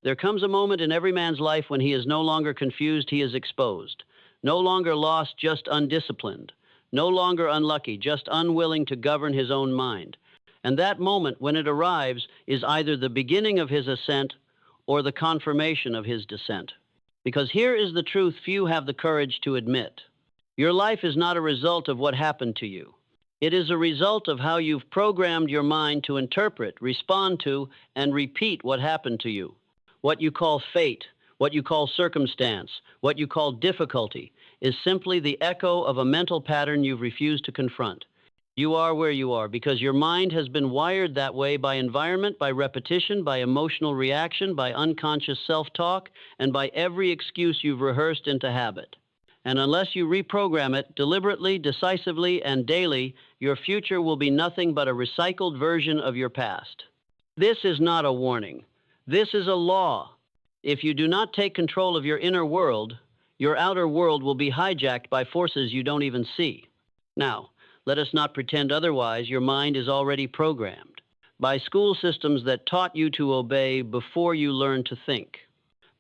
There comes a moment in every man's life when he is no longer confused, he is exposed. No longer lost, just undisciplined. No longer unlucky, just unwilling to govern his own mind. And that moment, when it arrives, is either the beginning of his ascent or the confirmation of his descent. Because here is the truth few have the courage to admit. Your life is not a result of what happened to you. It is a result of how you've programmed your mind to interpret, respond to, and repeat what happened to you. What you call fate, what you call circumstance, what you call difficulty, is simply the echo of a mental pattern you've refused to confront. You are where you are because your mind has been wired that way by environment, by repetition, by emotional reaction, by unconscious self-talk, and by every excuse you've rehearsed into habit. And unless you reprogram it deliberately, decisively, and daily, your future will be nothing but a recycled version of your past. This is not a warning. This is a law. If you do not take control of your inner world, your outer world will be hijacked by forces you don't even see. Now, let us not pretend otherwise. Your mind is already programmed by school systems that taught you to obey before you learned to think,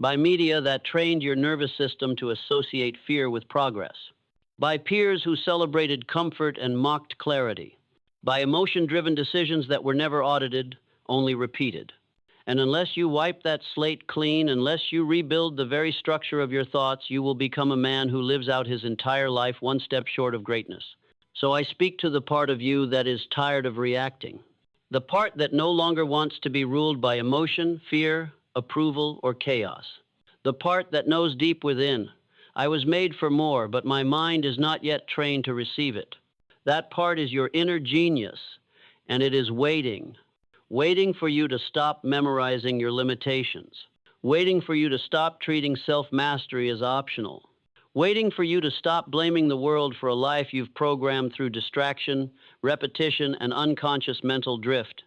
by media that trained your nervous system to associate fear with progress, by peers who celebrated comfort and mocked clarity, by emotion-driven decisions that were never audited, only repeated. And unless you wipe that slate clean, unless you rebuild the very structure of your thoughts, you will become a man who lives out his entire life one step short of greatness. So I speak to the part of you that is tired of reacting, the part that no longer wants to be ruled by emotion, fear, approval, or chaos, the part that knows deep within, I was made for more, but my mind is not yet trained to receive it. That part is your inner genius, and it is waiting for you to stop memorizing your limitations, waiting for you to stop treating self-mastery as optional, waiting for you to stop blaming the world for a life you've programmed through distraction, repetition, and unconscious mental drift.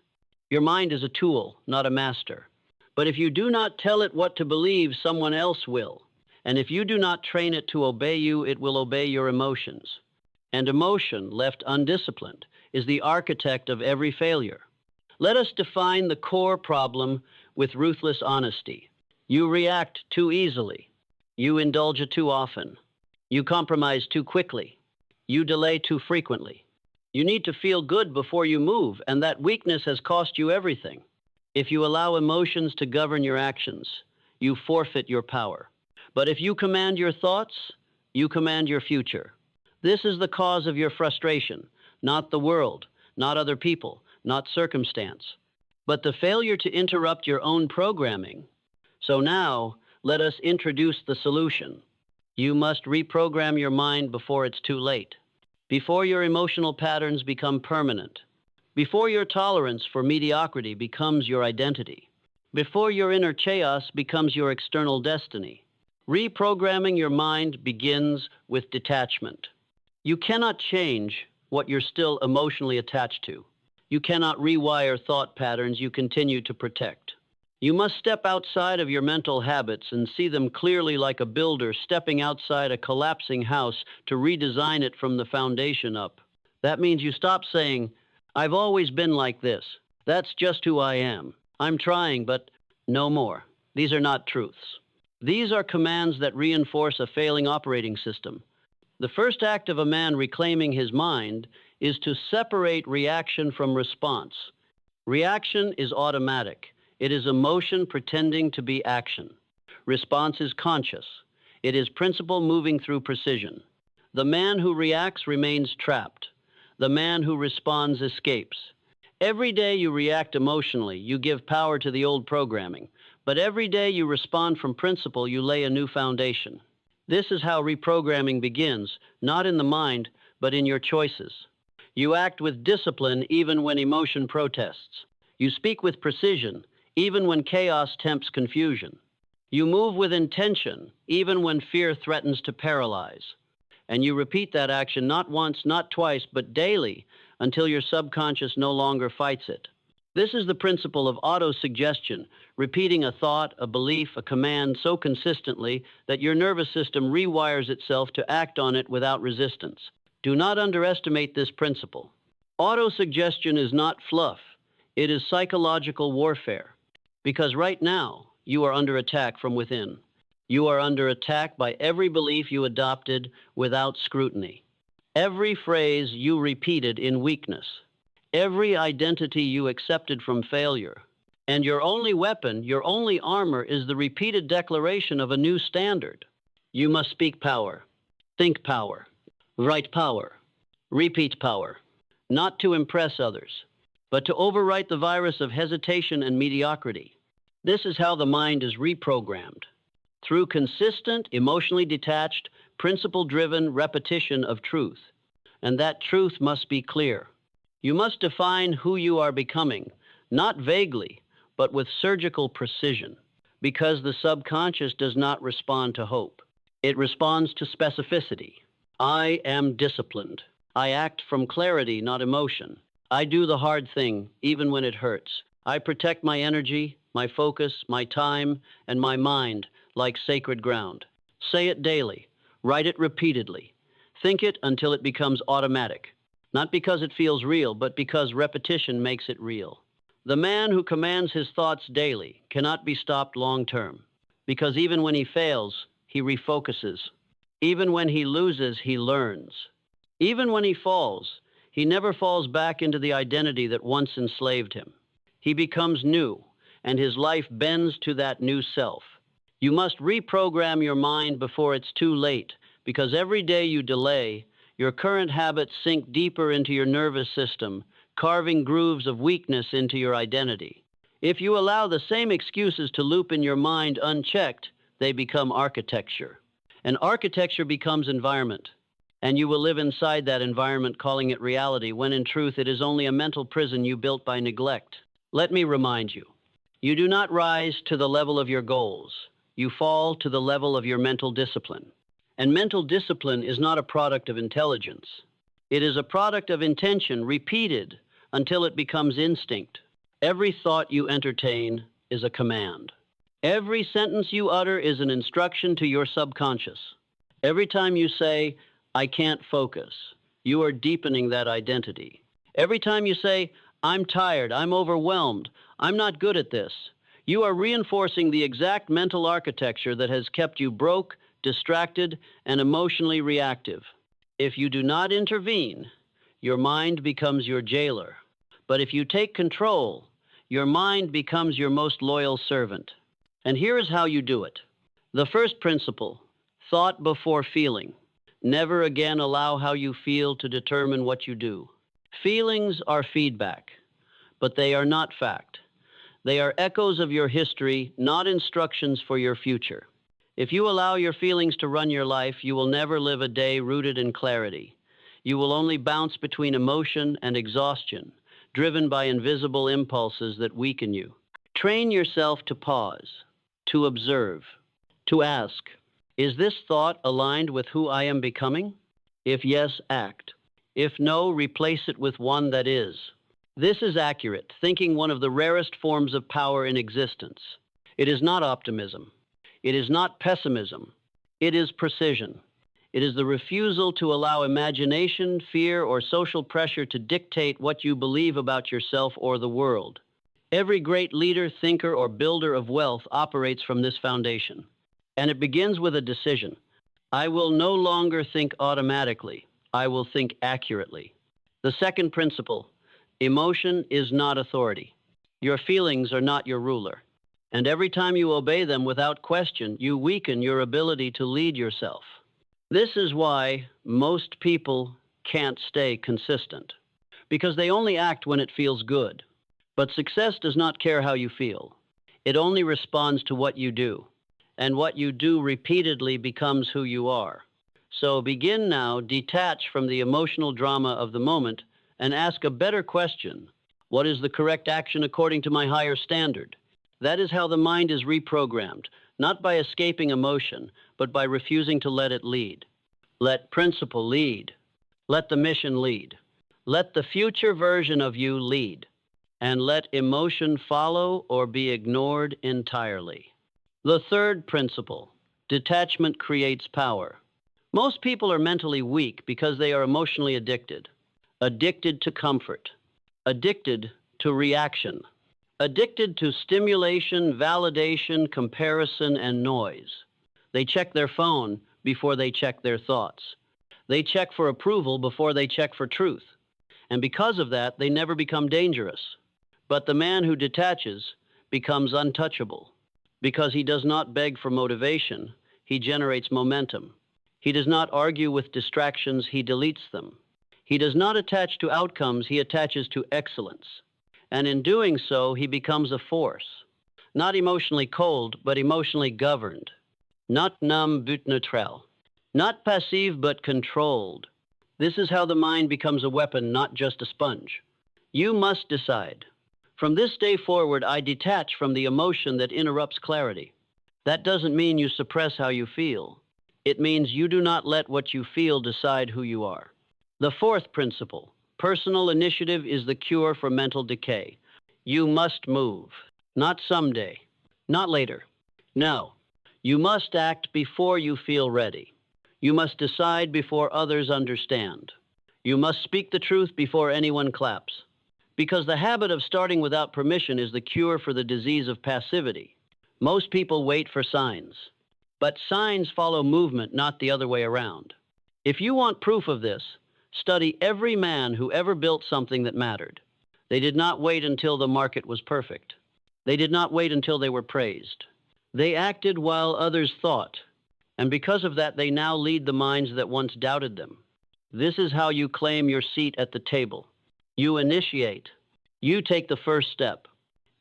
Your mind is a tool, not a master. But if you do not tell it what to believe, someone else will. And if you do not train it to obey you, it will obey your emotions. And emotion, left undisciplined, is the architect of every failure. Let us define the core problem with ruthless honesty. You react too easily. You indulge it too often. You compromise too quickly. You delay too frequently. You need to feel good before you move, and that weakness has cost you everything. If you allow emotions to govern your actions, you forfeit your power. But if you command your thoughts, you command your future. This is the cause of your frustration, not the world, not other people, not circumstance, but the failure to interrupt your own programming. So now, let us introduce the solution. You must reprogram your mind before it's too late, before your emotional patterns become permanent, before your tolerance for mediocrity becomes your identity, before your inner chaos becomes your external destiny. Reprogramming your mind begins with detachment. You cannot change what you're still emotionally attached to. You cannot rewire thought patterns you continue to protect. You must step outside of your mental habits and see them clearly like a builder stepping outside a collapsing house to redesign it from the foundation up. That means you stop saying, "I've always been like this. That's just who I am. I'm trying, but no more." These are not truths. These are commands that reinforce a failing operating system. The first act of a man reclaiming his mind is to separate reaction from response. Reaction is automatic. It is emotion pretending to be action. Response is conscious. It is principle moving through precision. The man who reacts remains trapped. The man who responds escapes. Every day you react emotionally, you give power to the old programming. But every day you respond from principle, you lay a new foundation. This is how reprogramming begins, not in the mind, but in your choices. You act with discipline even when emotion protests. You speak with precision, even when chaos tempts confusion. You move with intention, even when fear threatens to paralyze. And you repeat that action not once, not twice, but daily, until your subconscious no longer fights it. This is the principle of autosuggestion, repeating a thought, a belief, a command so consistently that your nervous system rewires itself to act on it without resistance. Do not underestimate this principle. Autosuggestion is not fluff. It is psychological warfare. Because right now, you are under attack from within. You are under attack by every belief you adopted without scrutiny, every phrase you repeated in weakness, every identity you accepted from failure. And your only weapon, your only armor, is the repeated declaration of a new standard. You must speak power, think power, write power, repeat power, not to impress others, but to overwrite the virus of hesitation and mediocrity. This is how the mind is reprogrammed, through consistent, emotionally detached, principle-driven repetition of truth. And that truth must be clear. You must define who you are becoming, not vaguely, but with surgical precision, because the subconscious does not respond to hope. It responds to specificity. I am disciplined. I act from clarity, not emotion. I do the hard thing, even when it hurts. I protect my energy, my focus, my time, and my mind like sacred ground. Say it daily. Write it repeatedly. Think it until it becomes automatic, not because it feels real, but because repetition makes it real. The man who commands his thoughts daily cannot be stopped long term, because even when he fails, he refocuses. Even when he loses, he learns. Even when he falls, he never falls back into the identity that once enslaved him. He becomes new, and his life bends to that new self. You must reprogram your mind before it's too late, because every day you delay, your current habits sink deeper into your nervous system, carving grooves of weakness into your identity. If you allow the same excuses to loop in your mind unchecked, they become architecture. And architecture becomes environment. And you will live inside that environment calling it reality, when in truth it is only a mental prison you built by neglect. Let me remind you, you do not rise to the level of your goals. You fall to the level of your mental discipline. And mental discipline is not a product of intelligence. It is a product of intention repeated until it becomes instinct. Every thought you entertain is a command. Every sentence you utter is an instruction to your subconscious. Every time you say, I can't focus, you are deepening that identity. Every time you say, I'm tired, I'm overwhelmed, I'm not good at this, you are reinforcing the exact mental architecture that has kept you broke, distracted, and emotionally reactive. If you do not intervene, your mind becomes your jailer. But if you take control, your mind becomes your most loyal servant. And here is how you do it. The first principle, thought before feeling. Never again allow how you feel to determine what you do. Feelings are feedback, but they are not fact. They are echoes of your history, not instructions for your future. If you allow your feelings to run your life, you will never live a day rooted in clarity. You will only bounce between emotion and exhaustion, driven by invisible impulses that weaken you. Train yourself to pause, to observe, to ask, is this thought aligned with who I am becoming? If yes, act. If no, replace it with one that is. This is accurate thinking, one of the rarest forms of power in existence. It is not optimism. It is not pessimism. It is precision. It is the refusal to allow imagination, fear, or social pressure to dictate what you believe about yourself or the world. Every great leader, thinker, or builder of wealth operates from this foundation. And it begins with a decision. I will no longer think automatically. I will think accurately. The second principle, emotion is not authority. Your feelings are not your ruler. And every time you obey them without question, you weaken your ability to lead yourself. This is why most people can't stay consistent, because they only act when it feels good. But success does not care how you feel. It only responds to what you do. And what you do repeatedly becomes who you are. So begin now, detach from the emotional drama of the moment, and ask a better question. What is the correct action according to my higher standard? That is how the mind is reprogrammed, not by escaping emotion, but by refusing to let it lead. Let principle lead. Let the mission lead. Let the future version of you lead. And let emotion follow or be ignored entirely. The third principle, detachment creates power. Most people are mentally weak because they are emotionally addicted. Addicted to comfort. Addicted to reaction. Addicted to stimulation, validation, comparison, and noise. They check their phone before they check their thoughts. They check for approval before they check for truth. And because of that, they never become dangerous. But the man who detaches becomes untouchable because he does not beg for motivation, he generates momentum. He does not argue with distractions, he deletes them. He does not attach to outcomes, he attaches to excellence. And in doing so, he becomes a force. Not emotionally cold, but emotionally governed. Not numb, but neutral. Not passive, but controlled. This is how the mind becomes a weapon, not just a sponge. You must decide. From this day forward, I detach from the emotion that interrupts clarity. That doesn't mean you suppress how you feel. It means you do not let what you feel decide who you are. The fourth principle, personal initiative is the cure for mental decay. You must move. Not someday. Not later. No. You must act before you feel ready. You must decide before others understand. You must speak the truth before anyone claps. Because the habit of starting without permission is the cure for the disease of passivity. Most people wait for signs. But signs follow movement, not the other way around. If you want proof of this, study every man who ever built something that mattered. They did not wait until the market was perfect. They did not wait until they were praised. They acted while others thought. And because of that, they now lead the minds that once doubted them. This is how you claim your seat at the table. You initiate. You take the first step.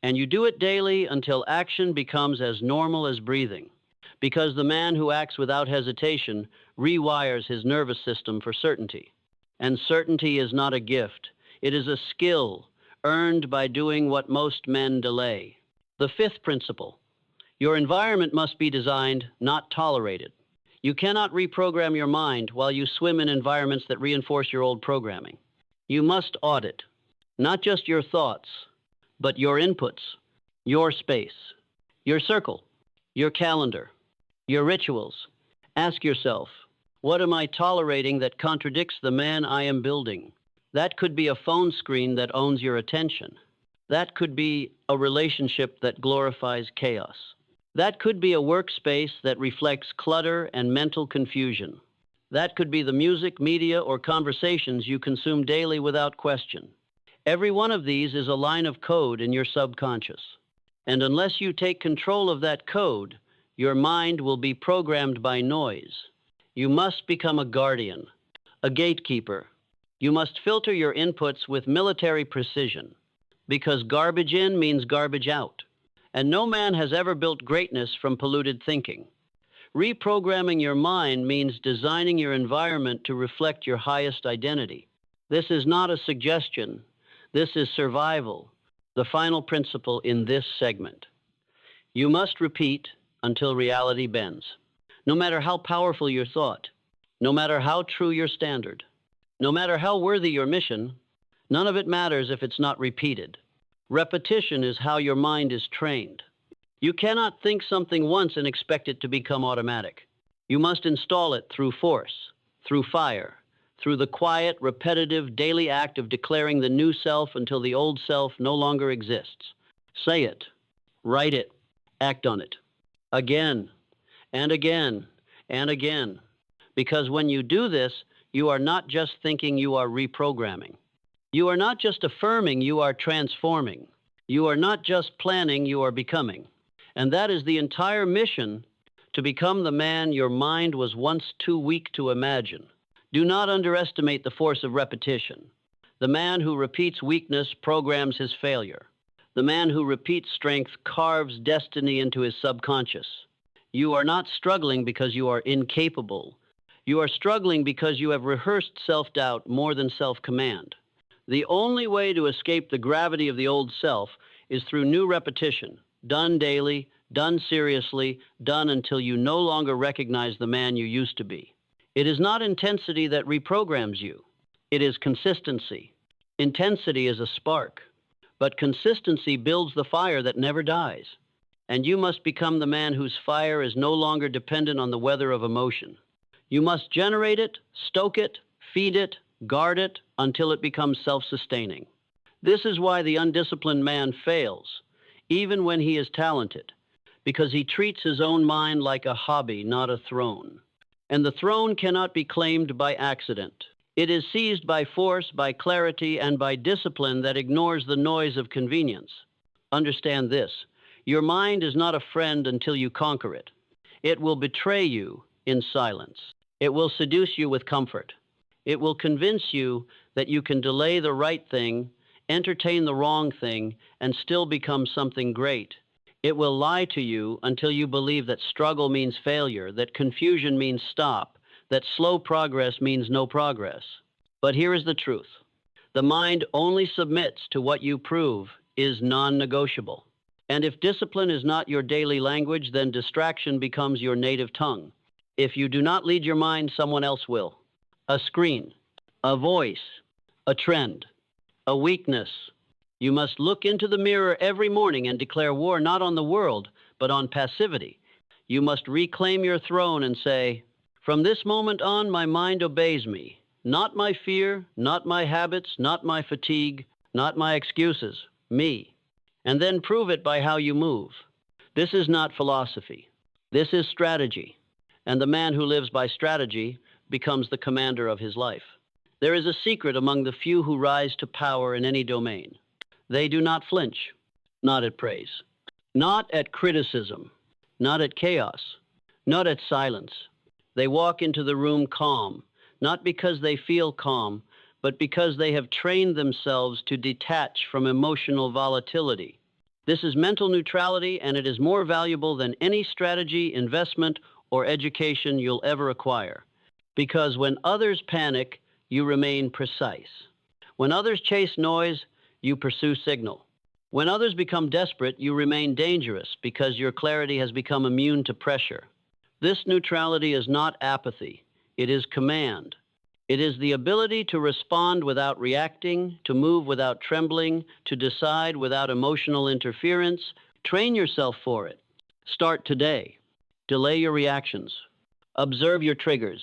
And you do it daily until action becomes as normal as breathing. Because the man who acts without hesitation rewires his nervous system for certainty. And certainty is not a gift. It is a skill earned by doing what most men delay. The fifth principle. Your environment must be designed, not tolerated. You cannot reprogram your mind while you swim in environments that reinforce your old programming. You must audit, not just your thoughts, but your inputs, your space, your circle, your calendar, your rituals. Ask yourself, what am I tolerating that contradicts the man I am building? That could be a phone screen that owns your attention. That could be a relationship that glorifies chaos. That could be a workspace that reflects clutter and mental confusion. That could be the music, media, or conversations you consume daily without question. Every one of these is a line of code in your subconscious. And unless you take control of that code, your mind will be programmed by noise. You must become a guardian, a gatekeeper. You must filter your inputs with military precision, because garbage in means garbage out. And no man has ever built greatness from polluted thinking. Reprogramming your mind means designing your environment to reflect your highest identity. This is not a suggestion. This is survival, the final principle in this segment. You must repeat until reality bends. No matter how powerful your thought, no matter how true your standard, no matter how worthy your mission, none of it matters if it's not repeated. Repetition is how your mind is trained. You cannot think something once and expect it to become automatic. You must install it through force, through fire, through the quiet, repetitive, daily act of declaring the new self until the old self no longer exists. Say it, write it, act on it. Again, and again, and again. Because when you do this, you are not just thinking, you are reprogramming. You are not just affirming, you are transforming. You are not just planning, you are becoming. And that is the entire mission, to become the man your mind was once too weak to imagine. Do not underestimate the force of repetition. The man who repeats weakness programs his failure. The man who repeats strength carves destiny into his subconscious. You are not struggling because you are incapable. You are struggling because you have rehearsed self-doubt more than self-command. The only way to escape the gravity of the old self is through new repetition, done daily, done seriously, done until you no longer recognize the man you used to be. It is not intensity that reprograms you. It is consistency. Intensity is a spark, but consistency builds the fire that never dies. And you must become the man whose fire is no longer dependent on the weather of emotion. You must generate it, stoke it, feed it, guard it until it becomes self-sustaining. This is why the undisciplined man fails, even when he is talented, because he treats his own mind like a hobby, not a throne. And the throne cannot be claimed by accident. It is seized by force, by clarity, and by discipline that ignores the noise of convenience. Understand this: your mind is not a friend until you conquer it. It will betray you in silence. It will seduce you with comfort. It will convince you that you can delay the right thing, entertain the wrong thing, and still become something great. It will lie to you until you believe that struggle means failure, that confusion means stop, that slow progress means no progress. But here is the truth: the mind only submits to what you prove is non-negotiable. And if discipline is not your daily language, then distraction becomes your native tongue. If you do not lead your mind, someone else will. A screen, a voice, a trend, a weakness. You must look into the mirror every morning and declare war not on the world, but on passivity. You must reclaim your throne and say, "From this moment on, my mind obeys me. Not my fear, not my habits, not my fatigue, not my excuses, me." And then prove it by how you move. This is not philosophy. This is strategy. And the man who lives by strategy becomes the commander of his life. There is a secret among the few who rise to power in any domain. They do not flinch, not at praise, not at criticism, not at chaos, not at silence. They walk into the room calm, not because they feel calm, but because they have trained themselves to detach from emotional volatility. This is mental neutrality, and it is more valuable than any strategy, investment, or education you'll ever acquire. Because when others panic, you remain precise. When others chase noise, you pursue signal. When others become desperate, you remain dangerous because your clarity has become immune to pressure. This neutrality is not apathy. It is command. It is the ability to respond without reacting, to move without trembling, to decide without emotional interference. Train yourself for it. Start today. Delay your reactions. Observe your triggers.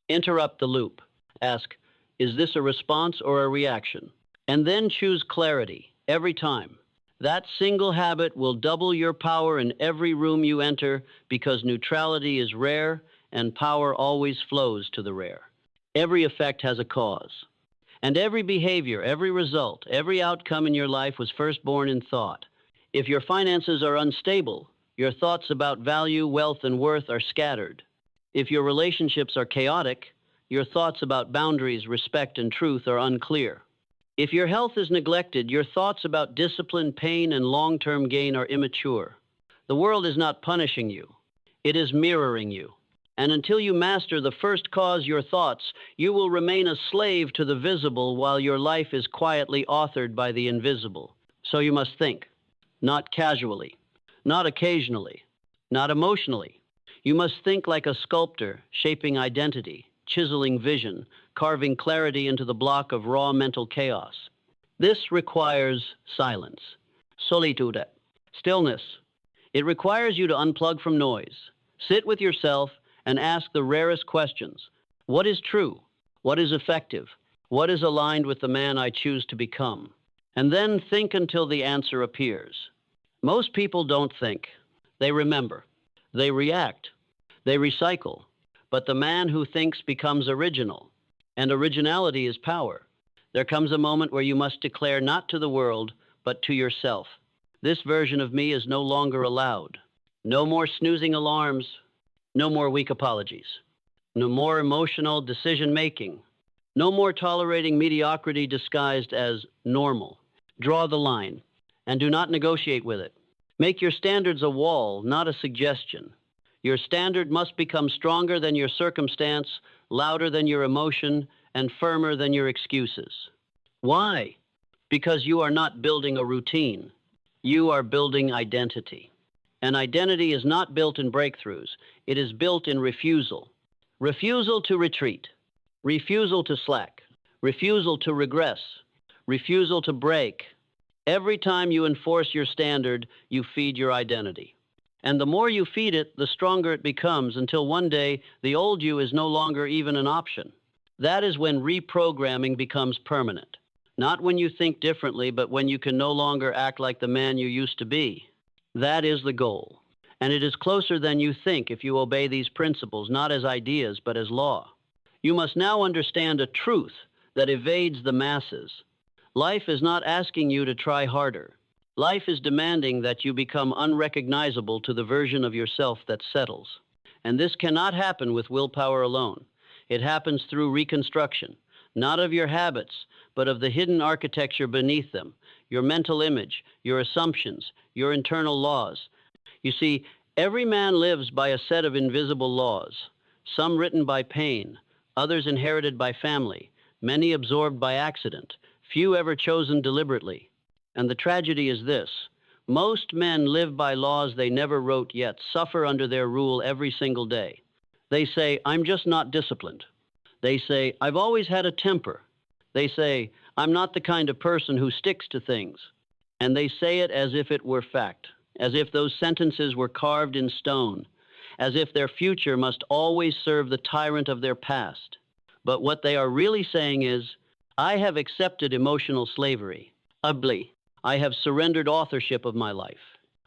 Interrupt the loop. Ask, is this a response or a reaction? And then choose clarity every time. That single habit will double your power in every room you enter, because neutrality is rare and power always flows to the rare. Every effect has a cause. And every behavior, every result, every outcome in your life was first born in thought. If your finances are unstable, your thoughts about value, wealth, and worth are scattered. If your relationships are chaotic, your thoughts about boundaries, respect, and truth are unclear. If your health is neglected, your thoughts about discipline, pain, and long-term gain are immature. The world is not punishing you. It is mirroring you. And until you master the first cause, your thoughts, you will remain a slave to the visible while your life is quietly authored by the invisible. So you must think, not casually, not occasionally, not emotionally. You must think like a sculptor, shaping identity, chiseling vision, carving clarity into the block of raw mental chaos. This requires silence, solitude, stillness. It requires you to unplug from noise, sit with yourself, and ask the rarest questions. What is true? What is effective? What is aligned with the man I choose to become? And then think until the answer appears. Most people don't think. They remember. They react. They recycle. But the man who thinks becomes original. And originality is power. There comes a moment where you must declare not to the world, but to yourself. This version of me is no longer allowed. No more snoozing alarms. No more weak apologies. No more emotional decision-making. No more tolerating mediocrity disguised as normal. Draw the line, and do not negotiate with it. Make your standards a wall, not a suggestion. Your standard must become stronger than your circumstance, louder than your emotion, and firmer than your excuses. Why? Because you are not building a routine. You are building identity. And identity is not built in breakthroughs. It is built in refusal. Refusal to retreat. Refusal to slack. Refusal to regress. Refusal to break. Every time you enforce your standard, you feed your identity. And the more you feed it, the stronger it becomes, until one day the old you is no longer even an option. That is when reprogramming becomes permanent. Not when you think differently, but when you can no longer act like the man you used to be. That is the goal. And it is closer than you think if you obey these principles, not as ideas, but as law. You must now understand a truth that evades the masses. Life is not asking you to try harder. Life is demanding that you become unrecognizable to the version of yourself that settles. And this cannot happen with willpower alone. It happens through reconstruction, not of your habits, but of the hidden architecture beneath them, your mental image, your assumptions, your internal laws. You see, every man lives by a set of invisible laws, some written by pain, others inherited by family, many absorbed by accident, few ever chosen deliberately. And the tragedy is this: most men live by laws they never wrote yet, suffer under their rule every single day. They say, I'm just not disciplined. They say, I've always had a temper. They say, I'm not the kind of person who sticks to things. And they say it as if it were fact, as if those sentences were carved in stone, as if their future must always serve the tyrant of their past. But what they are really saying is, I have accepted emotional slavery. Ugly. I have surrendered authorship of my life.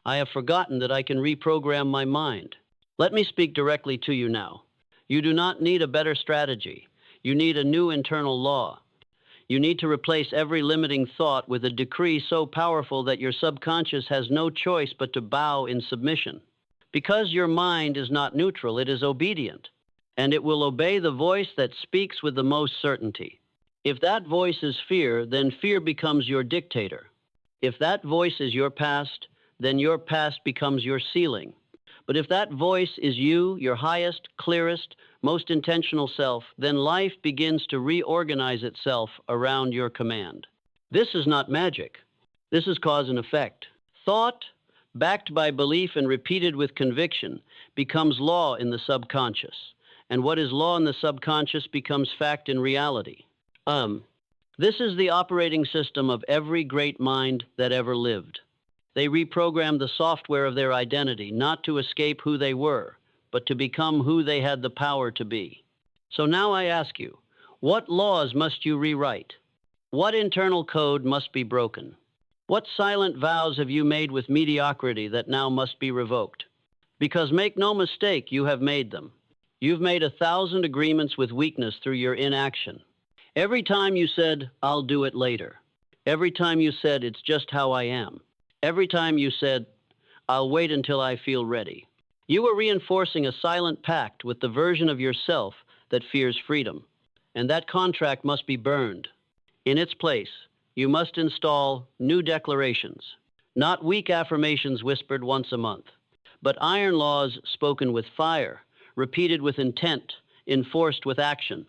I have forgotten that I can reprogram my mind. Let me speak directly to you now. You do not need a better strategy. You need a new internal law. You need to replace every limiting thought with a decree so powerful that your subconscious has no choice but to bow in submission. Because your mind is not neutral, it is obedient, and it will obey the voice that speaks with the most certainty. If that voice is fear, then fear becomes your dictator. If that voice is your past, then your past becomes your ceiling. But if that voice is you, your highest, clearest, most intentional self, then life begins to reorganize itself around your command. This is not magic. This is cause and effect. Thought, backed by belief and repeated with conviction, becomes law in the subconscious. And what is law in the subconscious becomes fact in reality. This is the operating system of every great mind that ever lived. They reprogrammed the software of their identity, not to escape who they were, but to become who they had the power to be. So now I ask you, what laws must you rewrite? What internal code must be broken? What silent vows have you made with mediocrity that now must be revoked? Because make no mistake, you have made them. You've made 1,000 agreements with weakness through your inaction. Every time you said, I'll do it later. Every time you said, it's just how I am. Every time you said, I'll wait until I feel ready. You were reinforcing a silent pact with the version of yourself that fears freedom. And that contract must be burned. In its place, you must install new declarations, not weak affirmations whispered once a month, but iron laws spoken with fire, repeated with intent, enforced with action.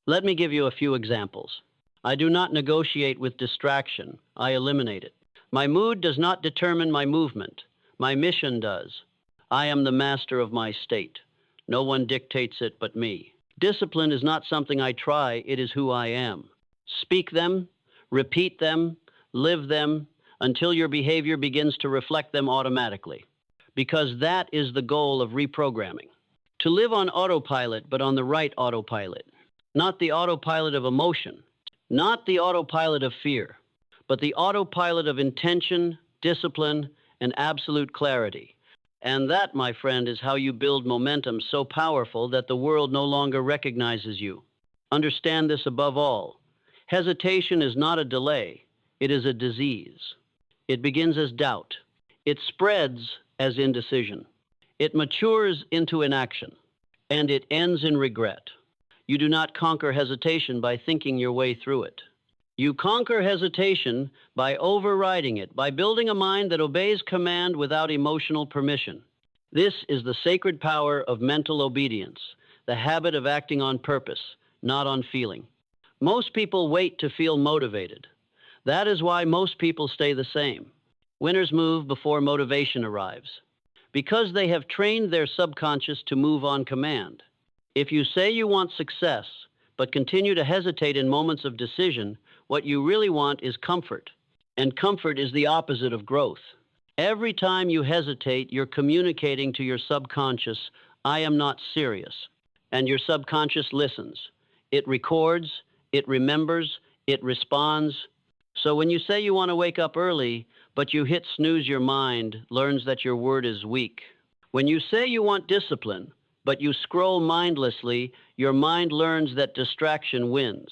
Let me give you a few examples. I do not negotiate with distraction. I eliminate it. My mood does not determine my movement. My mission does. I am the master of my state. No one dictates it but me. Discipline is not something I try. It is who I am. Speak them, repeat them, live them, until your behavior begins to reflect them automatically. Because that is the goal of reprogramming. To live on autopilot, but on the right autopilot. Not the autopilot of emotion, not the autopilot of fear, but the autopilot of intention, discipline, and absolute clarity. And that, my friend, is how you build momentum so powerful that the world no longer recognizes you. Understand this above all. Hesitation is not a delay, it is a disease. It begins as doubt. It spreads as indecision. It matures into inaction, and it ends in regret. You do not conquer hesitation by thinking your way through it. You conquer hesitation by overriding it, by building a mind that obeys command without emotional permission. This is the sacred power of mental obedience, the habit of acting on purpose, not on feeling. Most people wait to feel motivated. That is why most people stay the same. Winners move before motivation arrives, because they have trained their subconscious to move on command. If you say you want success, but continue to hesitate in moments of decision, what you really want is comfort. And comfort is the opposite of growth. Every time you hesitate, you're communicating to your subconscious, I am not serious. And your subconscious listens. It records, it remembers, it responds. So when you say you want to wake up early, but you hit snooze, your mind learns that your word is weak. When you say you want discipline, but you scroll mindlessly, your mind learns that distraction wins.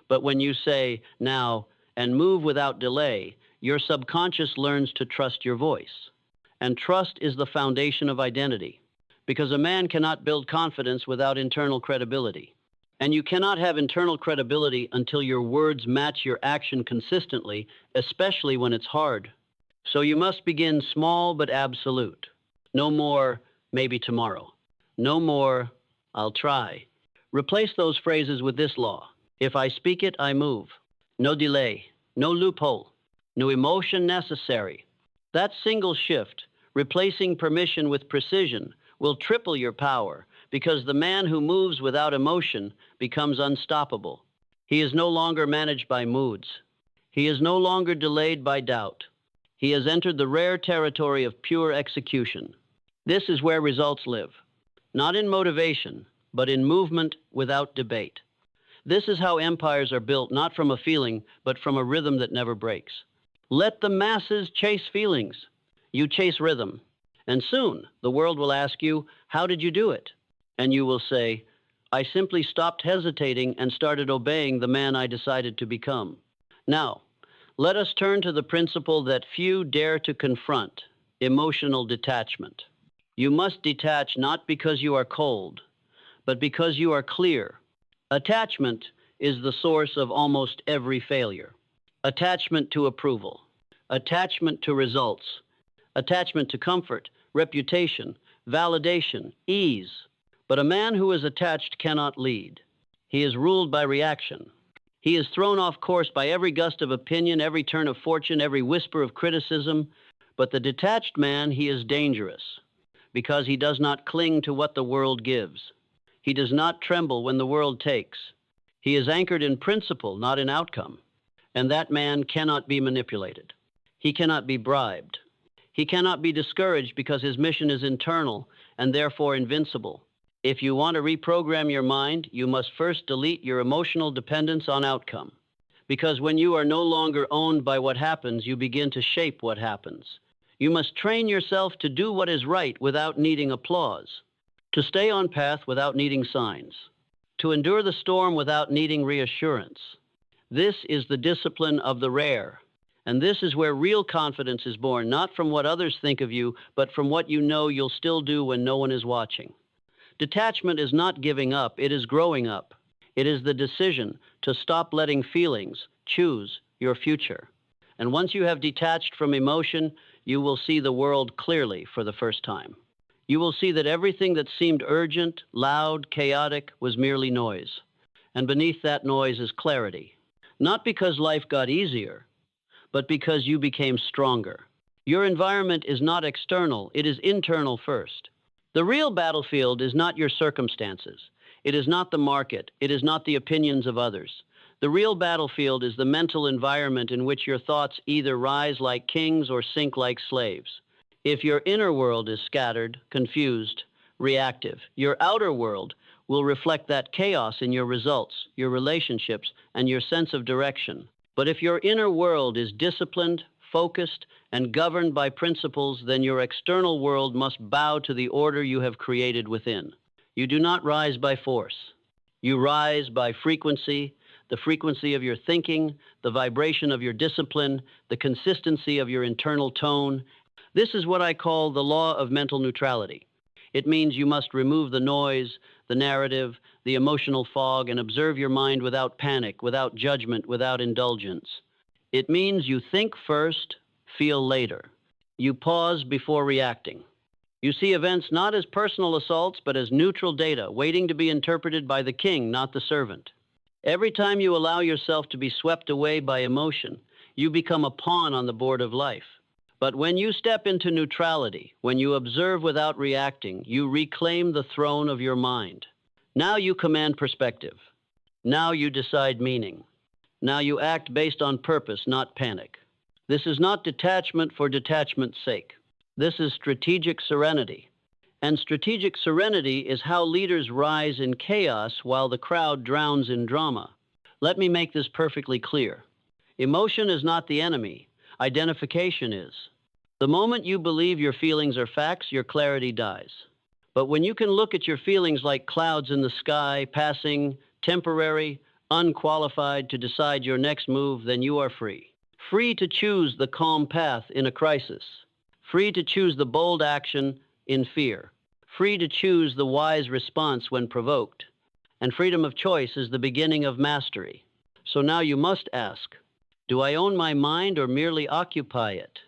But when you say, now, and move without delay, your subconscious learns to trust your voice. And trust is the foundation of identity, because a man cannot build confidence without internal credibility. And you cannot have internal credibility until your words match your action consistently, especially when it's hard. So you must begin small but absolute. No more, maybe tomorrow. No more, I'll try. Replace those phrases with this law. If I speak it, I move. No delay, no loophole, no emotion necessary. That single shift, replacing permission with precision, will triple your power, because the man who moves without emotion becomes unstoppable. He is no longer managed by moods. He is no longer delayed by doubt. He has entered the rare territory of pure execution. This is where results live, not in motivation, but in movement without debate. This is how empires are built, not from a feeling, but from a rhythm that never breaks. Let the masses chase feelings. You chase rhythm. And soon the world will ask you, how did you do it? And you will say, I simply stopped hesitating and started obeying the man I decided to become. Now, let us turn to the principle that few dare to confront, emotional detachment. You must detach not because you are cold, but because you are clear. Attachment is the source of almost every failure. Attachment to approval, attachment to results, attachment to comfort, reputation, validation, ease. But a man who is attached cannot lead. He is ruled by reaction. He is thrown off course by every gust of opinion, every turn of fortune, every whisper of criticism. But the detached man, he is dangerous, because he does not cling to what the world gives. He does not tremble when the world takes. He is anchored in principle, not in outcome. And that man cannot be manipulated. He cannot be bribed. He cannot be discouraged because his mission is internal and therefore invincible. If you want to reprogram your mind, you must first delete your emotional dependence on outcome. Because when you are no longer owned by what happens, you begin to shape what happens. You must train yourself to do what is right without needing applause, to stay on path without needing signs, to endure the storm without needing reassurance. This is the discipline of the rare. And this is where real confidence is born, not from what others think of you, but from what you know you'll still do when no one is watching. Detachment is not giving up, it is growing up. It is the decision to stop letting feelings choose your future. And once you have detached from emotion, you will see the world clearly for the first time. You will see that everything that seemed urgent, loud, chaotic was merely noise. And beneath that noise is clarity. Not because life got easier, but because you became stronger. Your environment is not external, it is internal first. The real battlefield is not your circumstances. It is not the market. It is not the opinions of others. The real battlefield is the mental environment in which your thoughts either rise like kings or sink like slaves. If your inner world is scattered, confused, reactive, your outer world will reflect that chaos in your results, your relationships, and your sense of direction. But if your inner world is disciplined, focused, and governed by principles, then your external world must bow to the order you have created within. You do not rise by force. You rise by frequency, the frequency of your thinking, the vibration of your discipline, the consistency of your internal tone. This is what I call the law of mental neutrality. It means you must remove the noise, the narrative, the emotional fog, and observe your mind without panic, without judgment, without indulgence. It means you think first, feel later. You pause before reacting. You see events not as personal assaults, but as neutral data, waiting to be interpreted by the king, not the servant. Every time you allow yourself to be swept away by emotion, you become a pawn on the board of life. But when you step into neutrality, when you observe without reacting, you reclaim the throne of your mind. Now you command perspective. Now you decide meaning. Now you act based on purpose, not panic. This is not detachment for detachment's sake. This is strategic serenity. And strategic serenity is how leaders rise in chaos while the crowd drowns in drama. Let me make this perfectly clear. Emotion is not the enemy. Identification is. The moment you believe your feelings are facts, your clarity dies. But when you can look at your feelings like clouds in the sky, passing, temporary, unqualified to decide your next move, then you are free. Free to choose the calm path in a crisis. Free to choose the bold action in fear. Free to choose the wise response when provoked. And freedom of choice is the beginning of mastery. So now you must ask, do I own my mind or merely occupy it?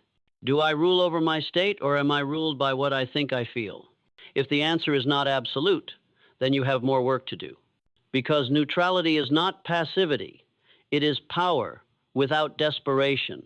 Do I rule over my state or am I ruled by what I think I feel? If the answer is not absolute, then you have more work to do. Because neutrality is not passivity. It is power without desperation.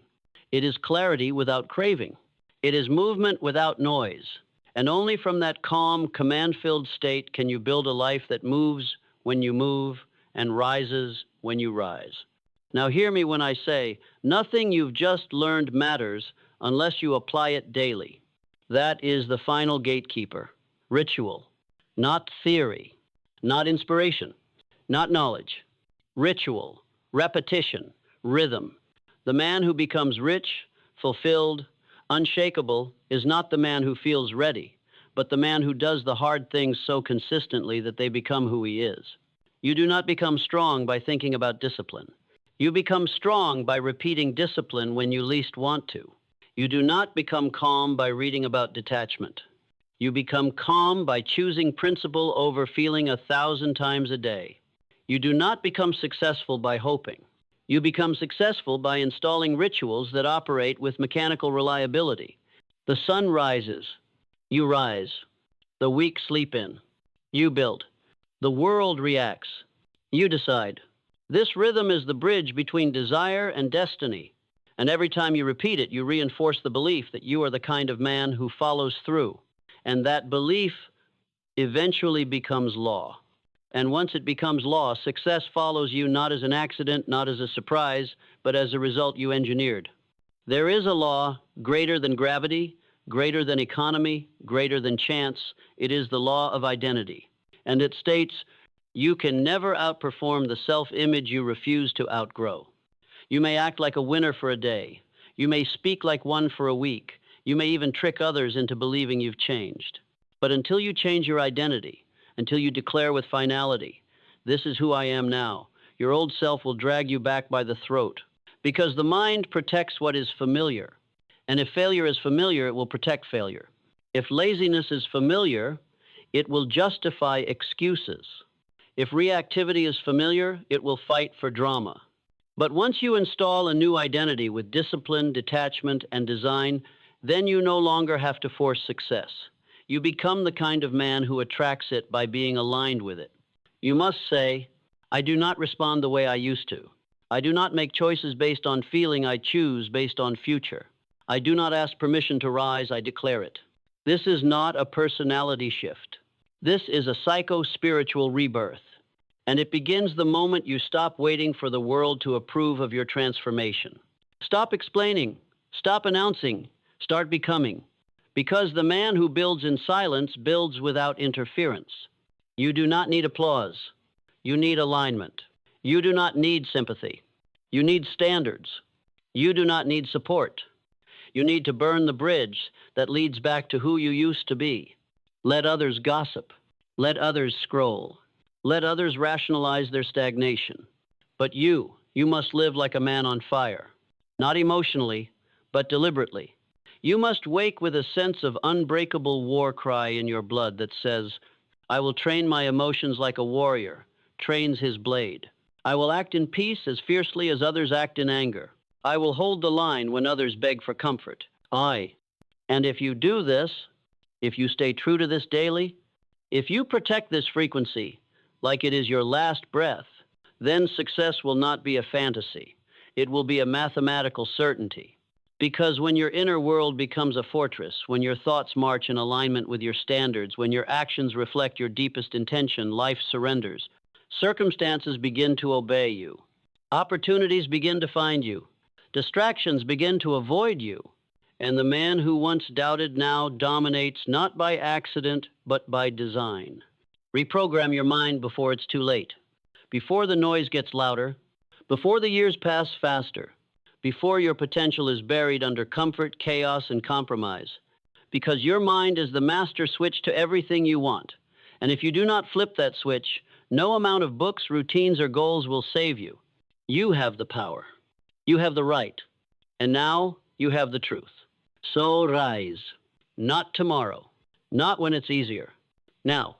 It is clarity without craving. It is movement without noise. And only from that calm, command-filled state can you build a life that moves when you move and rises when you rise. Now hear me when I say, nothing you've just learned matters unless you apply it daily. That is the final gatekeeper. Ritual, not theory, not inspiration, not knowledge. Ritual, repetition, rhythm. The man who becomes rich, fulfilled, unshakable is not the man who feels ready, but the man who does the hard things so consistently that they become who he is. You do not become strong by thinking about discipline. You become strong by repeating discipline when you least want to. You do not become calm by reading about detachment. You become calm by choosing principle over feeling 1,000 times a day. You do not become successful by hoping. You become successful by installing rituals that operate with mechanical reliability. The sun rises. You rise. The weak sleep in. You build. The world reacts. You decide. This rhythm is the bridge between desire and destiny. And every time you repeat it, you reinforce the belief that you are the kind of man who follows through. And that belief eventually becomes law. And once it becomes law, success follows you not as an accident, not as a surprise, but as a result you engineered. There is a law greater than gravity, greater than economy, greater than chance. It is the law of identity. And it states, you can never outperform the self-image you refuse to outgrow. You may act like a winner for a day. You may speak like one for a week. You may even trick others into believing you've changed. But until you change your identity, until you declare with finality, this is who I am now, your old self will drag you back by the throat. Because the mind protects what is familiar. And if failure is familiar, it will protect failure. If laziness is familiar, it will justify excuses. If reactivity is familiar, it will fight for drama. But once you install a new identity with discipline, detachment, and design, then you no longer have to force success. You become the kind of man who attracts it by being aligned with it. You must say, I do not respond the way I used to. I do not make choices based on feeling. I choose based on future. I do not ask permission to rise. I declare it. This is not a personality shift. This is a psycho-spiritual rebirth. And it begins the moment you stop waiting for the world to approve of your transformation. Stop explaining. Stop announcing. Start becoming. Because the man who builds in silence builds without interference. You do not need applause. You need alignment. You do not need sympathy. You need standards. You do not need support. You need to burn the bridge that leads back to who you used to be. Let others gossip. Let others scroll. Let others rationalize their stagnation. But you must live like a man on fire. Not emotionally, but deliberately. You must wake with a sense of unbreakable war cry in your blood that says, I will train my emotions like a warrior trains his blade. I will act in peace as fiercely as others act in anger. I will hold the line when others beg for comfort. And if you do this, if you stay true to this daily, if you protect this frequency like it is your last breath, then success will not be a fantasy. It will be a mathematical certainty. Because when your inner world becomes a fortress, when your thoughts march in alignment with your standards, when your actions reflect your deepest intention, life surrenders. Circumstances begin to obey you. Opportunities begin to find you. Distractions begin to avoid you. And the man who once doubted now dominates not by accident, but by design. Reprogram your mind before it's too late. Before the noise gets louder. Before the years pass faster. before your potential is buried under comfort, chaos, and compromise. Because your mind is the master switch to everything you want. And if you do not flip that switch, no amount of books, routines, or goals will save you. You have the power. You have the right. And now you have the truth. So rise. Not tomorrow. Not when it's easier. Now.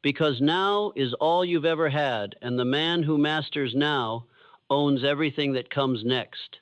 Because now is all you've ever had, and the man who masters now owns everything that comes next.